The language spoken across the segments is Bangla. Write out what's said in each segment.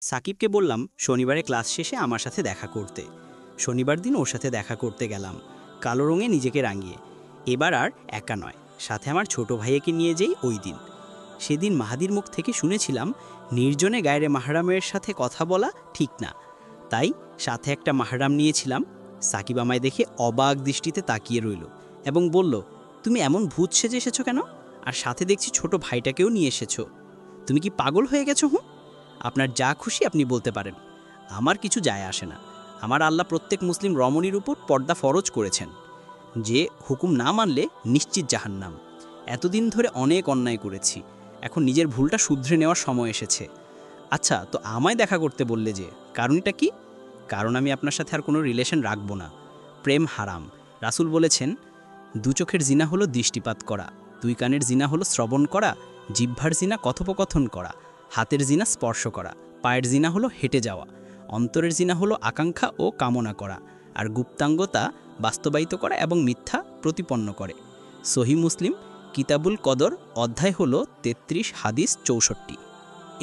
সাকিবকে বললাম শনিবারে ক্লাস শেষে আমার সাথে দেখা করতে। শনিবার দিন ওর সাথে দেখা করতে গেলাম, কালো রঙে নিজেকে রাঙিয়ে। এবার আর একা নয়, সাথে আমার ছোট ভাইয়েকে নিয়ে যেই ওই দিন। সেদিন মাহাদির মুখ থেকে শুনেছিলাম নির্জনে গায়রে মাহরামের সাথে কথা বলা ঠিক না, তাই সাথে একটা মাহরাম নিয়েছিলাম। সাকিব আমায় দেখে অবাক দৃষ্টিতে তাকিয়ে রইল এবং বলল, তুমি এমন ভূত সেজে এসেছো কেন? আর সাথে দেখছি ছোট ভাইটাকেও নিয়ে এসেছো। তুমি কি পাগল হয়ে গেছো? আপনার যা খুশি আপনি বলতে পারেন, আমার কিছু যায় আসে না। আমার আল্লাহ প্রত্যেক মুসলিম রমণীর উপর পর্দা ফরজ করেছেন, যে হুকুম না মানলে নিশ্চিত জাহান্নাম। এতদিন ধরে অনেক অন্যায় করেছি, এখন নিজের ভুলটা শুধরে নেওয়ার সময় এসেছে। আচ্ছা, তো আমায় দেখা করতে বললে যে, কারণটা কি? কারণ আমি আপনার সাথে আর কোনো রিলেশন রাখবো না। প্রেম হারাম। রাসূল বলেছেন, দু চোখের জিনা হলো দৃষ্টিপাত করা, দুই কানের জিনা হলো শ্রবণ করা, জিহ্বার জিনা কথোপকথন করা, হাতের জিনা স্পর্শ করা, পায়ের জিনা হলো হেঁটে যাওয়া, অন্তরের জিনা হলো আকাঙ্ক্ষা ও কামনা করা, আর গুপ্তাঙ্গতা বাস্তবায়িত করা এবং মিথ্যা প্রতিপন্ন করে। সহি মুসলিম কিতাবুল কদর অধ্যায় হলো ৩৩ হাদিস ৬৪।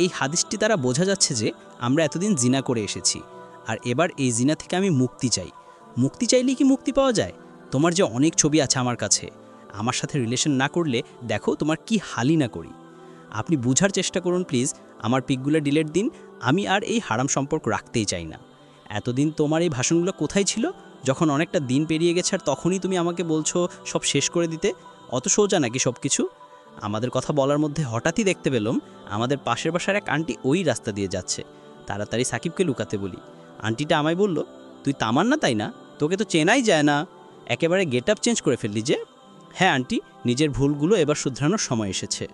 এই হাদিসটি দ্বারা বোঝা যাচ্ছে যে আমরা এতদিন জিনা করে এসেছি, আর এবার এই জিনা থেকে আমি মুক্তি চাই। মুক্তি চাইলেই কি মুক্তি পাওয়া যায়? তোমার যে অনেক ছবি আছে আমার কাছে, আমার সাথে রিলেশন না করলে দেখো তোমার কি হালি না করি। আপনি বুঝার চেষ্টা করুন প্লিজ, আমার পিকগুলো ডিলিট দিন। আমি আর এই হারাম সম্পর্ক রাখতেই চাই না। এতদিন তোমার এই ভাষণগুলো কোথায় ছিল? যখন অনেকটা দিন পেরিয়ে গেছে আর তখনই তুমি আমাকে বলছো সব শেষ করে দিতে। অত সোজা নাকি সব কিছু? আমাদের কথা বলার মধ্যে হঠাৎই দেখতে পেলাম আমাদের পাশের বাসার এক আন্টি ওই রাস্তা দিয়ে যাচ্ছে। তাড়াতাড়ি সাকিবকে লুকাতে বলি। আন্টিটা আমায় বলল, তুই তামান্না তাই না? তোকে তো চেনাই যায় না, একেবারে গেট আপ চেঞ্জ করে ফেললি যে। হ্যাঁ আন্টি, নিজের ভুলগুলো এবার শুধরানোর সময় এসেছে।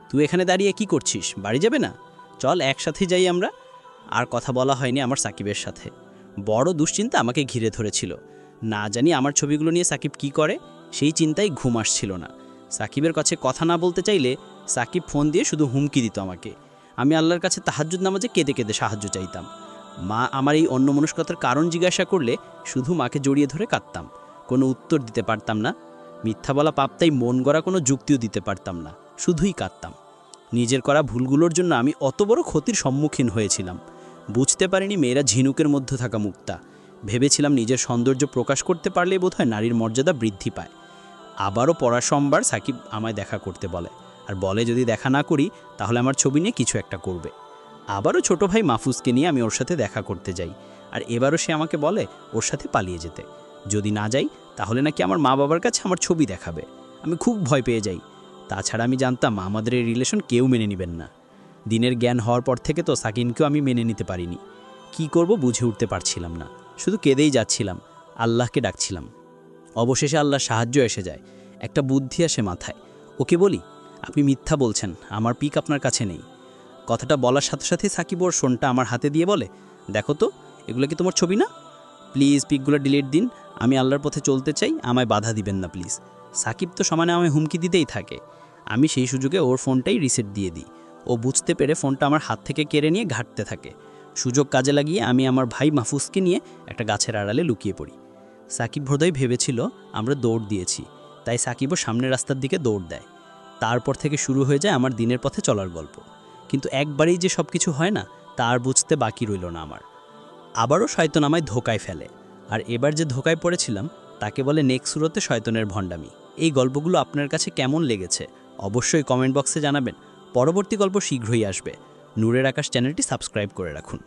তুই এখানে দাঁড়িয়ে কি করছিস? বাড়ি যাবে না? চল একসাথে যাই আমরা। আর কথা বলা হয়নি আমার সাকিবের সাথে। বড় দুশ্চিন্তা আমাকে ঘিরে ধরেছিল। না জানি আমার ছবিগুলো নিয়ে সাকিব কি করে, সেই চিন্তায় ঘুম আসছিল না। সাকিবের কাছে কথা না বলতে চাইলে সাকিব ফোন দিয়ে শুধু হুমকি দিত আমাকে। আমি আল্লাহর কাছে তাহাজ্জুদ নামাজে কেঁদে কেঁদে সাহায্য চাইতাম। মা আমার এই অন্যমনস্কতার কারণ জিজ্ঞাসা করলে শুধু মাকে জড়িয়ে ধরে কাঁদতাম। কোনো উত্তর দিতে পারতাম না। মিথ্যা বলা পাপ, তাই মন গড়া কোনো যুক্তিও দিতে পারতাম না, শুধুই কাঁদতাম। নিজের করা ভুলগুলোর জন্য আমি অত বড় ক্ষতির সম্মুখীন হয়েছিলাম। বুঝতে পারিনি মেয়েরা ঝিনুকের মধ্যে থাকা মুক্তা। ভেবেছিলাম নিজের সৌন্দর্য প্রকাশ করতে পারলে বোধহয় নারীর মর্যাদা বৃদ্ধি পায়। আবারও পড়া সোমবার সাকিব আমায় দেখা করতে বলে, আর বলে যদি দেখা না করি তাহলে আমার ছবি নিয়ে কিছু একটা করবে। আবারও ছোট ভাই মাহফুজকে নিয়ে আমি ওর সাথে দেখা করতে যাই, আর এবারও সে আমাকে বলে ওর সাথে পালিয়ে যেতে। যদি না যাই তাহলে নাকি আমার মা বাবার কাছে আমার ছবি দেখাবে। আমি খুব ভয় পেয়ে যাই। তাছাড়া আমি জানতাম আমাদের এই রিলেশন কেউ মেনে নেবেন না। দিনের জ্ঞান হওয়ার পর থেকে তো সাকিনকেও আমি মেনে নিতে পারিনি। কি করব বুঝে উঠতে পারছিলাম না, শুধু কেঁদেই যাচ্ছিলাম, আল্লাহকে ডাকছিলাম। অবশেষে আল্লাহর সাহায্য এসে যায়। একটা বুদ্ধি আসে মাথায়। ওকে বলি, আপনি মিথ্যা বলছেন, আমার পিক আপনার কাছে নেই। কথাটা বলার সাথে সাথে সাকিব ওর ফোনটা আমার হাতে দিয়ে বলে, দেখো তো, এগুলো কি তোমার ছবি না? প্লিজ পিকগুলো ডিলিট দিন। আমি আল্লাহর পথে চলতে চাই, আমায় বাধা দিবেন না প্লিজ। সাকিব তো সমানে আমায় হুমকি দিতেই থাকে। আমি সেই সুযোগে ওর ফোনটাই রিসেট দিয়ে দিই। ও বুঝতে পেরে ফোনটা আমার হাত থেকে কেড়ে নিয়ে ঘাঁটতে থাকে। সুযোগ কাজে লাগিয়ে আমি আমার ভাই মাহফুজকে নিয়ে একটা গাছের আড়ালে লুকিয়ে পড়ি। সাকিব বোধহয় ভেবেছিল আমরা দৌড় দিয়েছি, তাই সাকিবও সামনের রাস্তার দিকে দৌড় দেয়। তারপর থেকে শুরু হয়ে যায় আমার দিনের পথে চলার গল্প। কিন্তু একবারেই যে সব কিছু হয় না, তার বুঝতে বাকি রইল না আমার। আবারও শয়তান আমায় ধোকায় ফেলে, আর এবার যে ধোকায় পড়েছিলাম তাকে বলে নেক্সট সুরতে শয়তানের ভণ্ডামি। এই গল্পগুলো আপনার কাছে কেমন লেগেছে অবশ্যই কমেন্ট বক্সে জানাবেন। পরবর্তী গল্প শীঘ্রই আসবে। নূরের আকাশ চ্যানেলটি সাবস্ক্রাইব করে রাখুন।